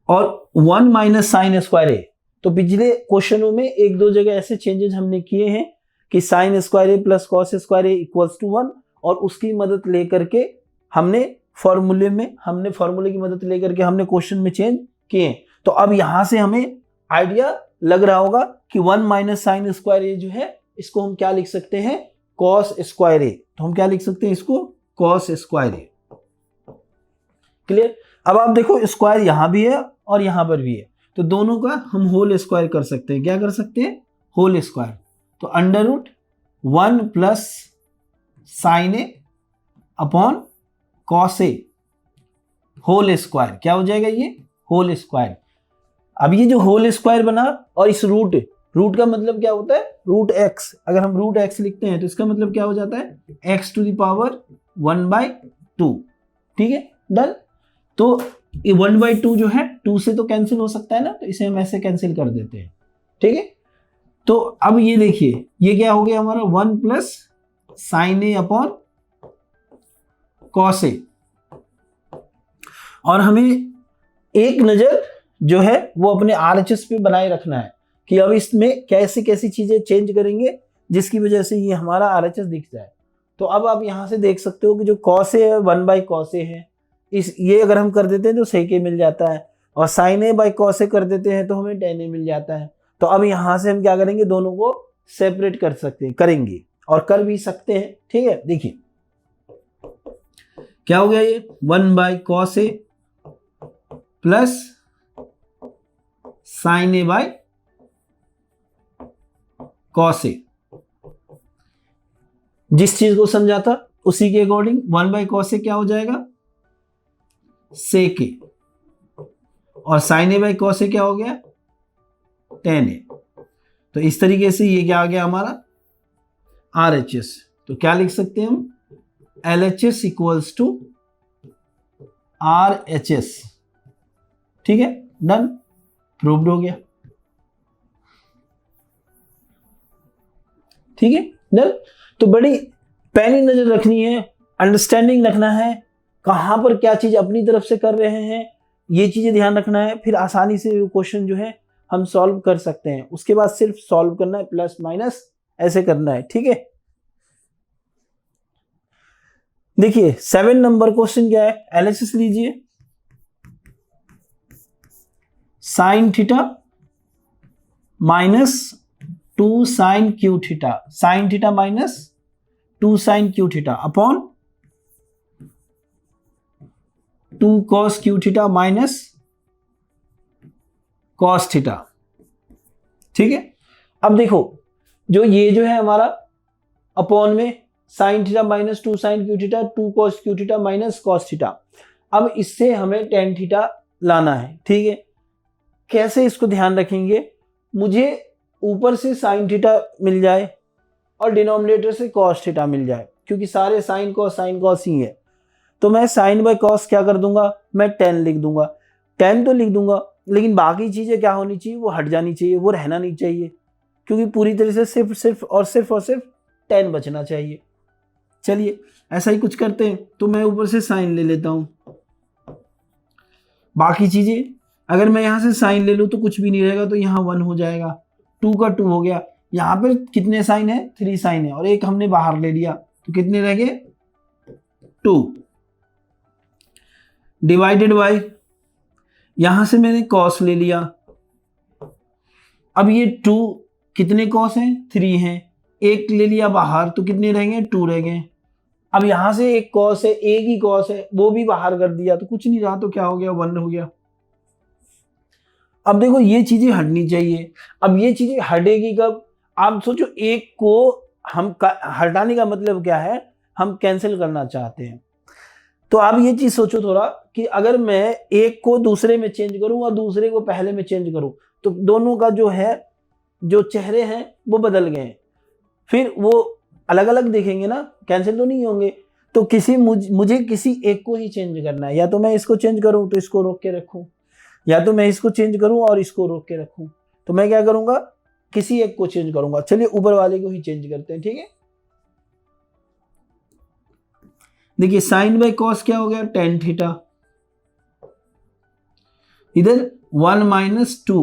और 1 माइनस साइन स्क्वायर ए, तो पिछले क्वेश्चनों में एक दो जगह ऐसे चेंजेस हमने किए हैं कि sine square A plus cos square A equals to 1, और उसकी मदद लेकर के हमने फॉर्मूले की मदद लेकर के हमने क्वेश्चन में चेंज किए। तो अब यहां से हमें आइडिया लग रहा होगा कि 1 माइनस साइन स्क्वायर ए जो है, इसको हम क्या लिख सकते हैं, कॉस स्क्वायर ए। तो हम क्या लिख सकते हैं इसको, कॉस स्क्वायर ए, क्लियर। अब आप देखो स्क्वायर यहां भी है और यहां पर भी है, तो दोनों का हम होल स्क्वायर कर सकते हैं। क्या कर सकते हैं, होल स्क्वायर। तो under root 1 plus sine A upon cos A whole square, क्या हो जाएगा ये, होल स्क्वायर। अब ये जो होल स्क्वायर बना और इस रूट का मतलब क्या होता है, रूट एक्स। अगर हम रूट एक्स लिखते हैं तो इसका मतलब क्या हो जाता है, एक्स टू द पावर 1/2, ठीक है डन। तो ये 1/2 जो है 2 से तो कैंसिल हो सकता है ना, तो इसे हम ऐसे कैंसिल कर देते हैं, ठीक है। तो अब ये देखिए ये क्या हो गया हमारा, 1 plus sine A upon cos A. और हमें एक नजर जो है वो अपने RHS पे बनाए रखना है कि अब इसमें कैसी कैसी चीजें चेंज करेंगे जिसकी वजह से ये हमारा RHS दिख जाए। तो अब आप यहां से देख सकते हो कि जो कॉस ए है 1/cos ए है, ये अगर हम कर देते हैं तो sec ए मिल जाता है, और साइन ए बाई कॉस ए कर देते हैं तो हमें tan ए मिल जाता है। तो अब यहां से हम क्या करेंगे, दोनों को सेपरेट कर सकते हैं, करेंगे और कर भी सकते हैं, ठीक है। देखिए क्या हो गया, ये 1/cos A plus sine A by cos A. जिस चीज को समझा था उसी के अकॉर्डिंग 1 बाय कॉस ए क्या हो जाएगा, सेक ए, और साइन ए बाय कॉस ए क्या हो गया, टेन ए। तो इस तरीके से ये क्या आ गया हमारा RHS। तो क्या लिख सकते हैं हम, LHS इक्वल्स टू RHS। ठीक है, डन, प्रूव्ड हो गया। ठीक है, डन। तो बड़ी पहली नजर रखनी है, अंडरस्टैंडिंग रखना है, कहां पर क्या चीज अपनी तरफ से कर रहे हैं ये चीजें ध्यान रखना है, फिर आसानी से क्वेश्चन जो है हम सॉल्व कर सकते हैं। उसके बाद सिर्फ सॉल्व करना है, प्लस माइनस ऐसे करना है। ठीक है, देखिए 7 नंबर क्वेश्चन क्या है, एलएचएस लीजिए, sine theta minus 2 sine cube theta, sine theta minus 2 sine cube theta upon 2 cos cube theta minus cos theta. ठीक है, अब देखो जो ये जो है हमारा अपॉन में sine theta minus 2 sine cube theta 2 cos cube theta minus cos theta, अब इससे हमें tan थीटा लाना है। ठीक है, कैसे इसको ध्यान रखेंगे, मुझे ऊपर से साइन थीटा मिल जाए और डिनोमिनेटर से cos थीटा मिल जाए, क्योंकि सारे साइन कॉस ही है। तो मैं साइन बाय कॉस क्या कर दूंगा, मैं tan लिख दूंगा। tan तो लिख दूंगा, लेकिन बाकी चीजें क्या होनी चाहिए, वो हट जानी चाहिए, वो रहना नहीं चाहिए, क्योंकि पूरी तरह से सिर्फ tan बचना चाहिए। चलिए ऐसा ही कुछ करते हैं, तो मैं ऊपर से साइन ले लेता हूं। बाकी चीजें अगर मैं यहां से साइन ले लूं तो कुछ भी नहीं रहेगा, तो यहां 1 हो जाएगा, 2 का 2 हो गया। यहां पर कितने साइन है, 3 साइन है, और एक हमने बाहर ले लिया, तो कितने रह गए, 2 डिवाइडेड बाय, यहां से मैंने कॉस ले लिया। अब ये 2 कितने कॉस हैं, 3 हैं, एक ले लिया बाहर, तो कितने रहेंगे, 2 रह गए। अब यहां से एक कॉस है, एक ही कॉस है, वो भी बाहर कर दिया, तो कुछ नहीं रहा, तो क्या हो गया, 1 हो गया। अब देखो ये चीजें हटनी चाहिए। अब ये चीजें हटेगी कब, आप सोचो, एक को हम हटाने का मतलब क्या है, हम कैंसिल करना चाहते हैं। तो आप ये चीज सोचो थोड़ा कि अगर मैं एक को दूसरे में चेंज करूं और दूसरे को पहले में चेंज करूं, तो दोनों का जो है, जो चेहरे हैं वो बदल गए हैं, फिर वो अलग अलग दिखेंगे ना, कैंसिल तो नहीं होंगे। तो मुझे किसी एक को ही चेंज करना है, या तो मैं इसको चेंज करूं तो इसको रोक के रखूं, या तो मैं इसको चेंज करूं और इसको रोक के रखूं। तो मैं क्या करूंगा, किसी एक को चेंज करूंगा। चलिए ऊपर वाले को ही चेंज करते हैं। ठीक है, देखिए साइन बाय कॉस क्या हो गया, tan थीटा, इधर 1 माइनस 2,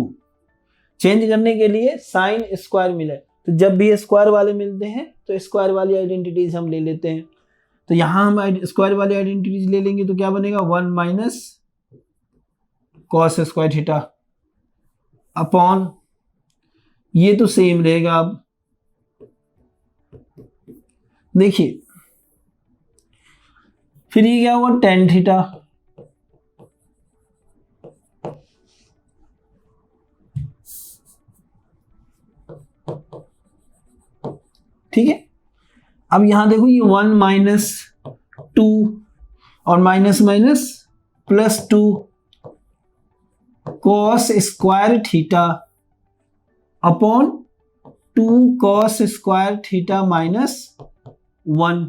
चेंज करने के लिए साइन स्क्वायर मिला, तो जब भी स्क्वायर वाले मिलते हैं तो स्क्वायर वाली आइडेंटिटीज हम ले लेते हैं। तो यहां हम स्क्वायर वाली आइडेंटिटीज ले लेंगे, तो क्या बनेगा, 1 minus cos square theta upon, ये तो सेम रहेगा। अब देखिए फिर ये क्या हुआ, tan थीटा, ठीक है। अब यहां देखो ये 1 माइनस 2 और minus minus plus 2 cos square theta upon 2 cos square theta minus 1।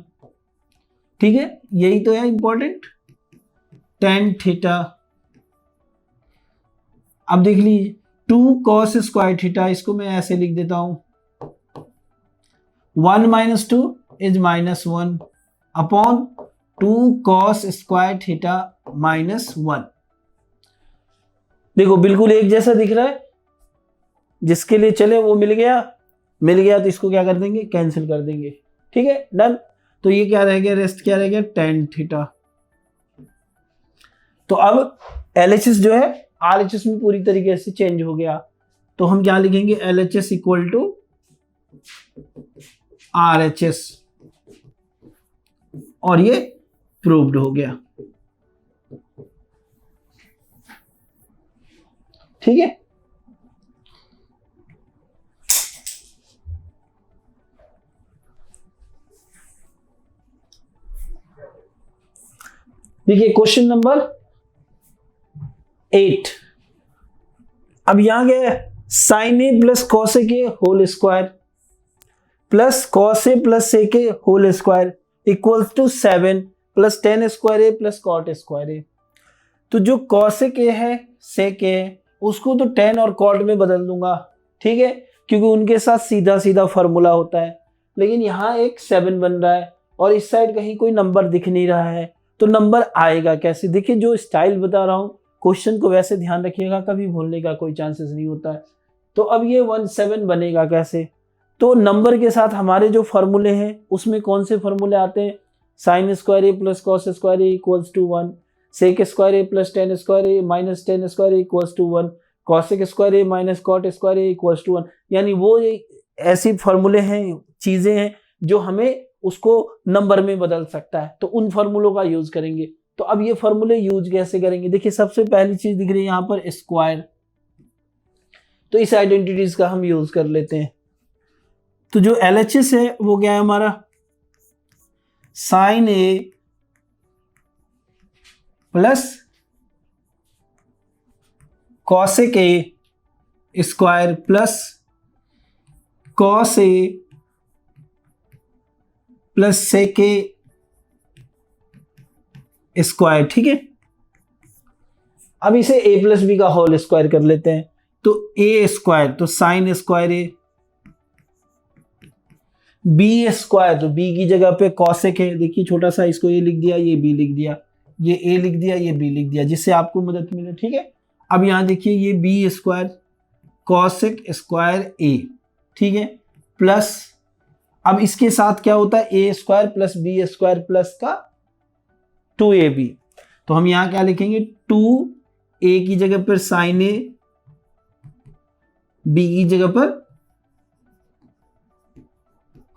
ठीक है, यही तो है इंपॉर्टेंट, tan थीटा। अब देख लीजिए 2 कॉस स्क्वायर थीटा, इसको मैं ऐसे लिख देता हूं, 1 minus 2 is minus 1 upon 2 cos square theta minus 1। देखो बिल्कुल एक जैसा दिख रहा है, जिसके लिए चले वो मिल गया तो इसको क्या कर देंगे, कैंसिल कर देंगे। ठीक है, डन। तो ये क्या रह गया, रेस्ट क्या रह गया, tan थीटा। तो अब LHS जो है RHS में पूरी तरीके से चेंज हो गया, तो हम क्या लिखेंगे, LHS इक्वल टू RHS, और ये प्रूव्ड हो गया। ठीक है, देखिए क्वेश्चन नंबर 8। अब यहां क्या है, sine A plus cos A के whole square plus cos A plus sec A whole square equals to 7 plus tan square A plus cot square A. तो जो कॉसेक ए है सेक ए है उसको तो टेन और कॉट में बदल दूंगा, ठीक है, क्योंकि उनके साथ सीधा सीधा फॉर्मूला होता है। लेकिन यहाँ एक 7 बन रहा है और इस साइड कहीं कोई नंबर दिख नहीं रहा है, तो नंबर आएगा कैसे? देखिए जो स्टाइल बता रहा हूँ, क्वेश्चन को वैसे ध्यान रखिएगा, कभी भूलने का कोई चांसेस नहीं होता है। तो अब ये 17 बनेगा कैसे? तो नंबर के साथ हमारे जो फॉर्मूले हैं उसमें कौन से फॉर्मूले आते हैं? Sine square A plus cos square A equals to 1, sec square A plus tan square A minus tan square A equals to 1, cosec square A minus cot square A equals to 1। यानी वो ऐसी फॉर्मूले हैं, चीजें हैं जो हमें उसको नंबर में बदल सकता है, तो उन फॉर्मूलों का यूज करेंगे। तो अब ये फॉर्मूले यूज कैसे करेंगे? देखिए सबसे पहली चीज दिख रही है यहाँ पर स्क्वायर, तो इस आइडेंटिटीज का हम यूज कर लेते हैं। तो जो LHS है वो क्या है हमारा? Sine A plus cosec A square plus cos A plus sec A square, ठीक है। अब इसे a प्लस बी का होल स्क्वायर कर लेते हैं, तो a स्क्वायर तो sine square A, B square तो b की जगह पे कॉसेक है, देखिए छोटा सा इसको a लिख दिया, ये b लिख दिया, ये a लिख दिया, ये b लिख दिया, जिससे आपको मदद मिले, ठीक है। अब यहां देखिए ये b square cosec square a, ठीक है, प्लस अब इसके साथ क्या होता है? a square plus b square plus का 2ab, तो हम यहां क्या लिखेंगे? 2a की जगह पर साइन a, b की जगह पर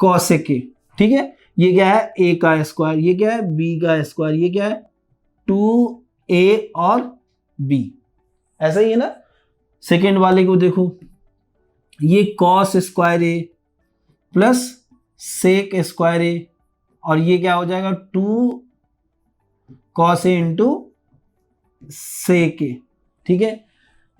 कॉसेक ए, ठीक है। ये क्या है? a का स्क्वायर, ये क्या है? b का स्क्वायर, ये क्या है? 2a और b, ऐसा ही है ना। सेकेंड वाले को देखो, ये cos square A plus sec square A, और ये क्या हो जाएगा? 2 कॉस ए इंटू सेक ए, ठीक है।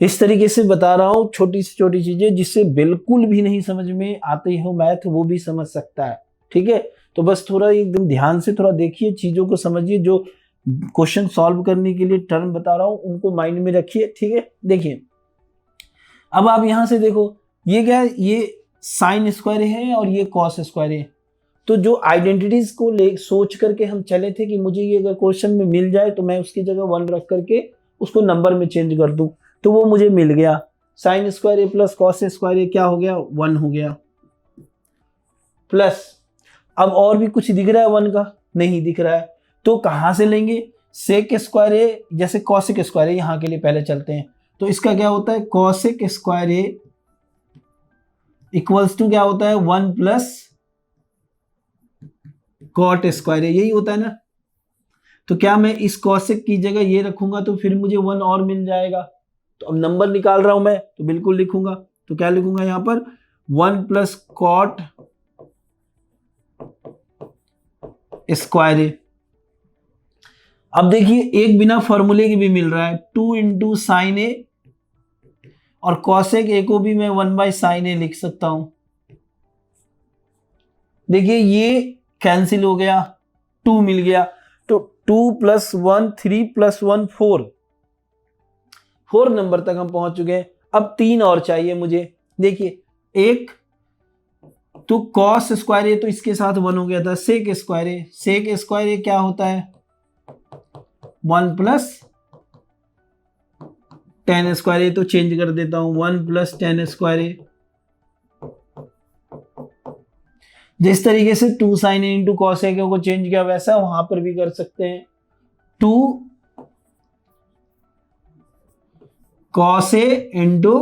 इस तरीके से बता रहा हूं, छोटी से छोटी चीजें जिससे बिल्कुल भी नहीं समझ में आती हो मैथ वो भी समझ सकता है, ठीक है। तो बस थोड़ा एकदम ध्यान से थोड़ा देखिए, चीजों को समझिए, जो क्वेश्चन सॉल्व करने के लिए टर्म बता रहा हूं उनको माइंड में रखिए, ठीक है। देखिए अब आप यहां से देखो, ये क्या है? ये साइन स्क्वायर है और ये कॉस स्क्वायर है। तो जो आइडेंटिटीज को ले सोच करके हम चले थे कि मुझे ये अगर क्वेश्चन में मिल जाए तो मैं उसकी जगह 1 रख करके उसको नंबर में चेंज कर दूं, तो वो मुझे मिल गया। Sign square A plus cos square ए क्या हो गया? 1 हो गया। प्लस अब और भी कुछ दिख रहा है 1 का? नहीं दिख रहा है, तो कहां से लेंगे? सेक स्क्वायर ए, जैसे कॉसेक स्क्वायर ए, यहां के लिए पहले चलते हैं, तो इसका क्या होता है? Cosec square A equals to क्या होता है? 1 प्लस कॉट स्क्वायर ए, यही होता है ना। तो क्या मैं इस कॉसेक की जगह ये रखूंगा तो फिर मुझे 1 और मिल जाएगा। तो अब नंबर निकाल रहा हूं मैं, तो बिल्कुल लिखूंगा, तो क्या लिखूंगा यहां पर? 1 प्लस कॉट स्क्वायर ए। अब देखिए एक बिना फॉर्मूले के भी मिल रहा है, 2 इंटू साइन ए, और कॉसेक ए को भी मैं 1 बाई साइन ए लिख सकता हूं। देखिए ये कैंसिल हो गया, 2 मिल गया, तो 2 प्लस 1 3 प्लस 1 4 नंबर तक हम पहुंच चुके हैं। अब 3 और चाहिए मुझे। देखिए एक तो कॉस स्क्वायर ए, तो इसके साथ 1 हो गया था। सेक स्क्वायर ए, सेक स्क्वायर ए क्या होता है? 1 प्लस टेन स्क्वायर ए, तो चेंज कर देता हूं, 1 प्लस टेन स्क्वायर ए। जिस तरीके से 2 साइन ए इंटू कॉस ए को चेंज किया वैसा वहां पर भी कर सकते हैं। 2 cos A into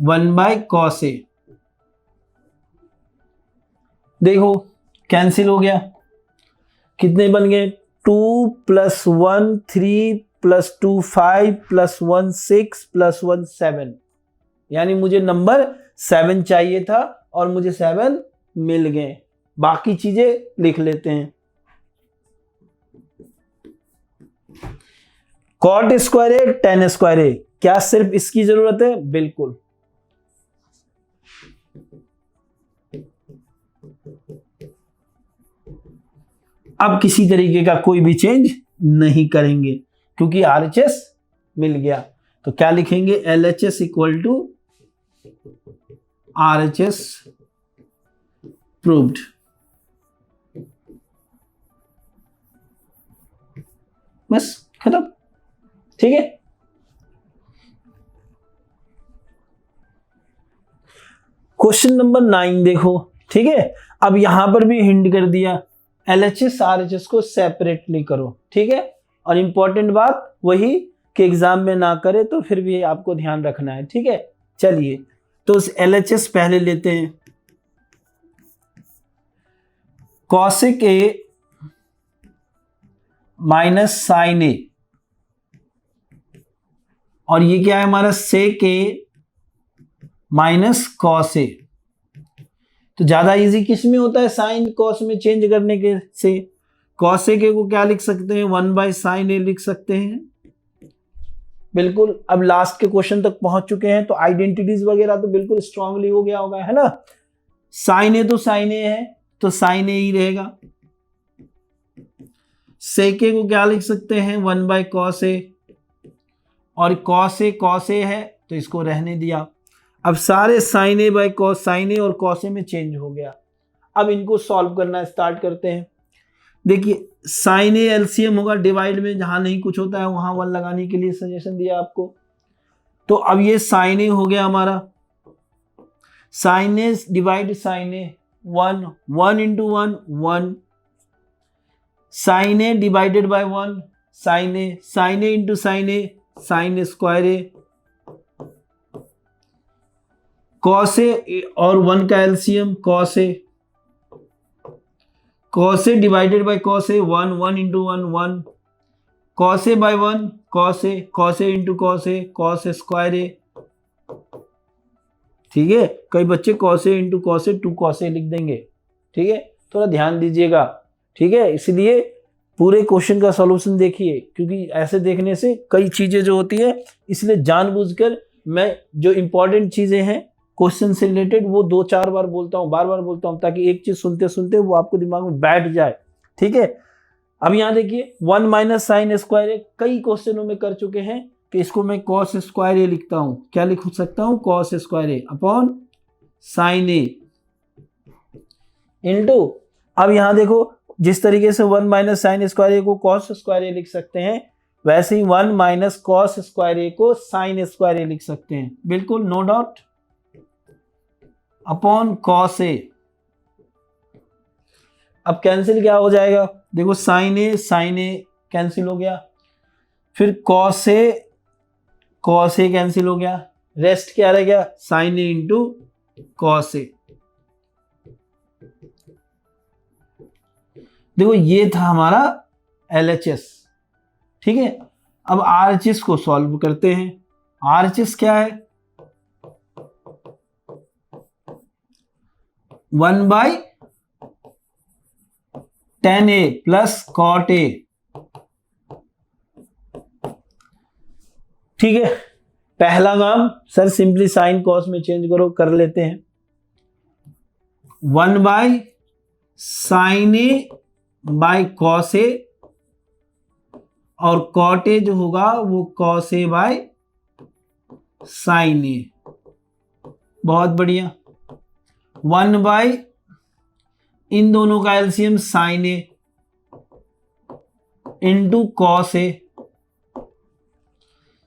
1 by cos A, देखो कैंसिल हो गया। कितने बन गए? 2 प्लस 1 3 प्लस 2 5 प्लस 1 6 प्लस 1 7, यानी मुझे नंबर 7 चाहिए था और मुझे 7 मिल गए। बाकी चीजें लिख लेते हैं। कॉट स्क्वायर ए टेन स्क्वायर ए, क्या सिर्फ इसकी जरूरत है? बिल्कुल। अब किसी तरीके का कोई भी चेंज नहीं करेंगे क्योंकि RHS मिल गया। तो क्या लिखेंगे? LHS equal to RHS proved. बस खत्म। ठीक है, क्वेश्चन नंबर 9 देखो। ठीक है, अब यहां पर भी हिंट कर दिया, LHS RHS को सेपरेटली करो। ठीक है, और इंपॉर्टेंट बात वही कि एग्जाम में ना करे तो फिर भी आपको ध्यान रखना है। ठीक है, चलिए तो उस LHS पहले लेते हैं। कॉसिक ए माइनस साइन ए, और ये क्या है हमारा? सेक ए माइनस कॉस ए। तो ज्यादा इजी किस में होता है? साइन कॉस में चेंज करने के से। कॉस ए को क्या लिख सकते हैं? 1/sin ए लिख सकते हैं। बिल्कुल, अब लास्ट के क्वेश्चन तक पहुंच चुके हैं तो आइडेंटिटीज वगैरह तो बिल्कुल स्ट्रांगली हो गया होगा, है ना। साइन ए तो साइन ए है तो साइन ए ही रहेगा। सेक ए को क्या लिख सकते हैं? 1/cos ए, और cos ए है तो इसको रहने दिया। अब सारे sin a by cos, sin a और cos a में चेंज हो गया। अब इनको सॉल्व करना स्टार्ट करते हैं। देखिए sin a एलसीएम होगा, डिवाइड में जहां नहीं कुछ होता है वहां 1 लगाने के लिए सजेशन दिया आपको। तो अब ये sin a हो गया हमारा, sin a divide sin a 1, 1 into 1 1, sin a divided by 1 sin a into sin a sin square a, cos a और 1 का LCM cos a divided by cos a 1, 1 into 1 1, cos a by 1 cos a into cos a cos square a। ठीक है, कई बच्चे cos a into cos a 2 cos a लिख देंगे। ठीक है, थोड़ा ध्यान दीजिएगा। ठीक है, इसलिए पूरे क्वेश्चन का सॉल्यूशन देखिए, क्योंकि ऐसे देखने से कई चीजें जो होती है, इसलिए जानबूझकर मैं जो इंपॉर्टेंट चीजें हैं क्वेश्चन से रिलेटेड वो 2-4 बार बोलता हूँ, बार बार बोलता हूँ, ताकि एक चीज सुनते सुनते वो आपको दिमाग में बैठ जाए। ठीक है, अब यहाँ देखिए 1 माइनस साइन स्क्वायर ए कई क्वेश्चनों में कर चुके हैं कि इसको मैं कॉस स्क्वायर ए लिखता हूँ। क्या लिख सकता हूँ? Cos square A upon sine A into, अब यहाँ देखो जिस तरीके से 1 माइनस साइन स्क्वायर ए को कॉस स्क्वायर ए लिख सकते हैं, वैसे ही 1 माइनस कॉस स्क्वायर ए को साइन स्क्वायर ए लिख सकते हैं। बिल्कुल, no doubt, upon cos A. अब कैंसिल क्या हो जाएगा? देखो साइन ए कैंसिल हो गया, फिर कॉस ए कैंसिल हो गया, रेस्ट क्या रह गया? Sign A into cos A. देखो ये था हमारा LHS। ठीक है, अब RHS को सॉल्व करते हैं। RHS क्या है? 1/tan a plus cot a। ठीक है, पहला काम सर सिंपली साइन कॉस में चेंज करो, कर लेते हैं। 1/sin a by cos a, और cot a जो होगा वो cos a by sin a। बहुत बढ़िया। 1/ इन दोनों का LCM sin a into cos a,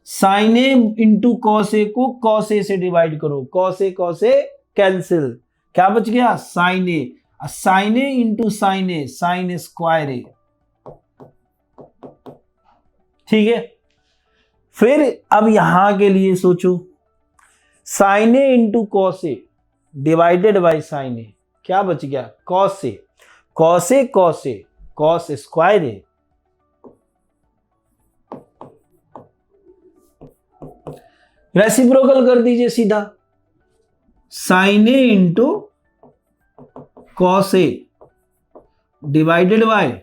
sin a into cos a को cos a से डिवाइड करो, cos a कैंसिल, क्या बच गया? sin a into sin a sin square a। ठीक है, फिर अब यहां के लिए सोचो, sin a into cos a divided by sin a, क्या बच गया? cos a cos square a। Reciprocal कर दीजिए सीधा, sin a into cos a divided by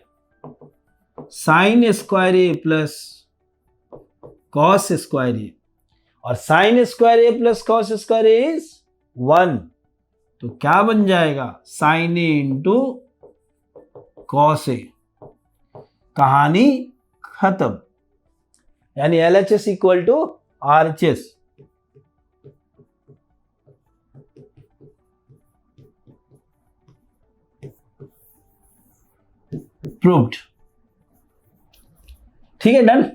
sin square a plus cos square A, और sine square A plus cos square A is 1, तो क्या बन जाएगा, sine A into cos A, कहानी खत्म। यानी LHS equal to RHS। Proved. ठीक है, डन।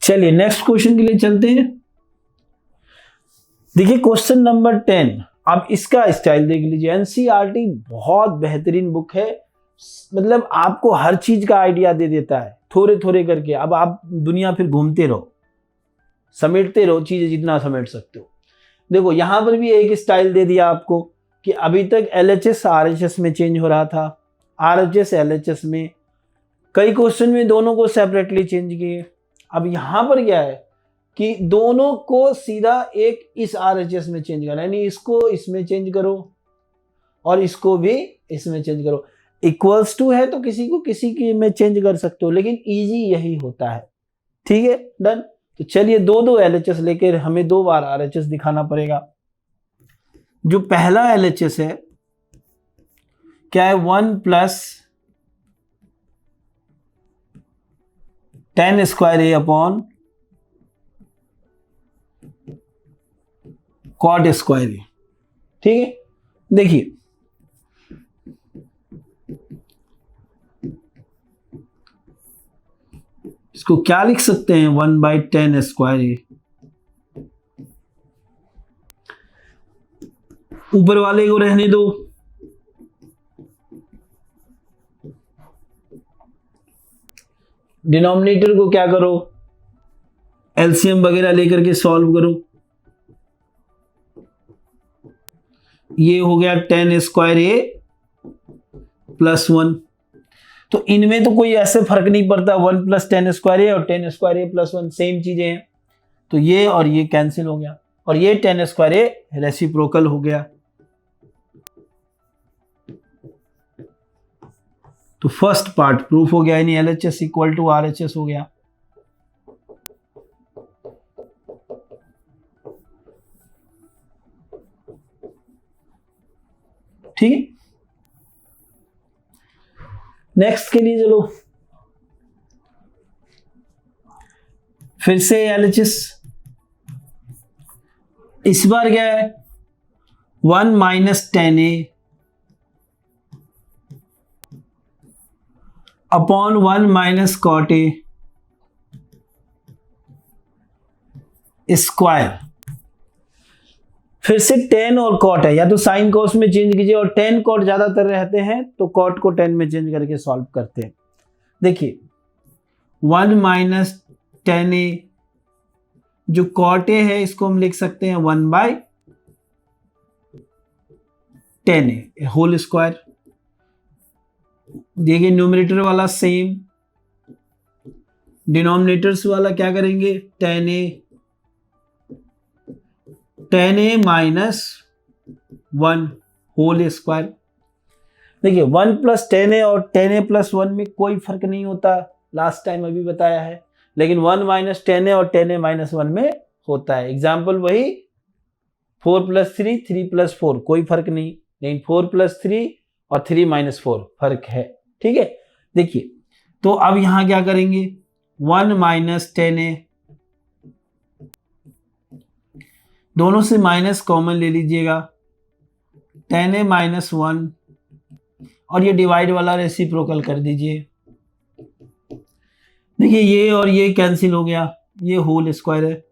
चलिए नेक्स्ट क्वेश्चन के लिए चलते हैं। देखिए क्वेश्चन नंबर 10। अब इसका स्टाइल देख लीजिए। NCERT बहुत बेहतरीन बुक है, मतलब आपको हर चीज का आइडिया दे देता है थोड़े थोड़े करके। अब आप दुनिया फिर घूमते रहो, समेटते रहो चीजें जितना समेट सकते हो। देखो यहां पर भी एक स्टाइल दे दिया आपको कि अभी तक LHS RHS में चेंज हो रहा था, RHS LHS में। कई क्वेश्चन में दोनों को सेपरेटली चेंज किए। अब यहां पर क्या है कि दोनों को सीधा एक इस RHS में चेंज करना, यानी इसको इसमें चेंज करो और इसको भी इसमें चेंज करो। इक्वल्स टू है तो किसी को किसी की में चेंज कर सकते हो, लेकिन इजी यही होता है। ठीक है, डन। तो चलिए दो दो LHS लेकर हमें 2 बार RHS दिखाना पड़ेगा। जो पहला LHS है क्या है, 1 plus tan square A upon cot square ए। ठीक है, देखिए इसको क्या लिख सकते हैं, 1/tan स्क्वायर ए। ऊपर वाले को रहने दो, डिनोमिनेटर को क्या करो, एलसीएम वगैरह लेकर के सॉल्व करो। ये हो गया tan स्क्वायर ए प्लस 1। तो इनमें तो कोई ऐसे फर्क नहीं पड़ता, 1 प्लस tan स्क्वायर ए और tan square A plus 1 same चीजें हैं। तो ये और ये कैंसिल हो गया, और ये tan स्क्वायर ए रेसिप्रोकल हो गया। तो फर्स्ट पार्ट प्रूफ हो गया, यानी LHS इक्वल टू RHS हो गया। ठीक है, नेक्स्ट के लिए चलो फिर से LHS। इस बार क्या है, 1 minus tan a upon 1 minus cot a square. फिर से tan और cot है, या तो साइन cos में चेंज कीजिए, और tan cot ज्यादातर रहते हैं तो cot को tan में चेंज करके सॉल्व करते हैं। देखिए 1 माइनस tan ए, जो cot ए है इसको हम लिख सकते हैं 1/tan ए होल स्क्वायर। देखिए न्यूमरेटर वाला सेम, डिनोमिनेटर्स वाला क्या करेंगे, tan ए माइनस 1 होल स्क्वायर। देखिए 1 प्लस tan ए और tan ए प्लस 1 में कोई फर्क नहीं होता, लास्ट टाइम अभी बताया है, लेकिन 1 माइनस tan ए और tan ए माइनस 1 में होता है। एग्जाम्पल वही 4 प्लस 3, 3 प्लस 4 कोई फर्क नहीं, लेकिन 4 प्लस 3 और 3 माइनस 4 फर्क है। ठीक है, देखिए तो अब यहां क्या करेंगे, 1 माइनस tan ए, दोनों से माइनस कॉमन ले लीजिएगा, tan ए माइनस 1, और ये डिवाइड वाला रेसिप्रोकल कर दीजिए। देखिए ये और ये कैंसिल हो गया, ये होल स्क्वायर है,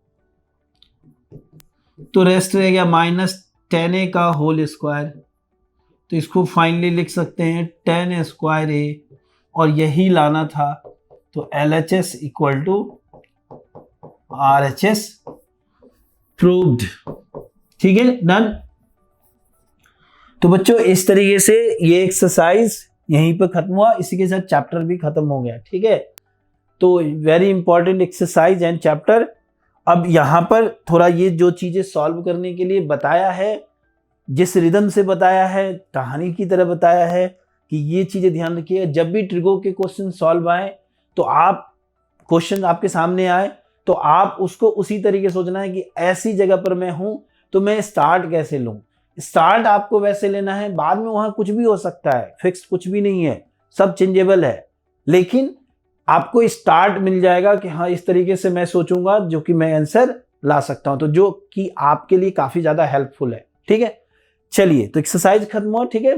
तो रेस्ट रह गया माइनस tan ए का होल स्क्वायर। तो इसको फाइनली लिख सकते हैं tan स्क्वायर ए, और यही लाना था। तो LHS equal to RHS proved. ठीक है, डन। तो बच्चों इस तरीके से ये एक्सरसाइज यहीं पर खत्म हुआ, इसी के साथ चैप्टर भी खत्म हो गया। ठीक है, तो very important exercise and chapter. अब यहाँ पर थोड़ा ये जो चीजें सॉल्व करने के लिए बताया है, जिस रिदम से बताया है, कहानी की तरह बताया है, कि ये चीजें ध्यान रखिए। जब भी ट्रिगो के क्वेश्चन सॉल्व आए, तो आप क्वेश्चन आपके सामने आए तो तो आप उसको उसी तरीके सोचना है कि ऐसी जगह पर मैं हूं तो मैं स्टार्ट कैसे लूं। स्टार्ट आपको वैसे लेना है, बाद में वहां कुछ भी हो सकता है, फिक्स कुछ भी नहीं है, सब चेंजेबल है, लेकिन आपको स्टार्ट मिल जाएगा कि हाँ इस तरीके से मैं सोचूंगा जो कि मैं आंसर ला सकता हूं, तो जो कि आपके लिए काफी ज्यादा हेल्पफुल है। ठीक है, चलिए तो एक्सरसाइज खत्म हुआ। ठीक है।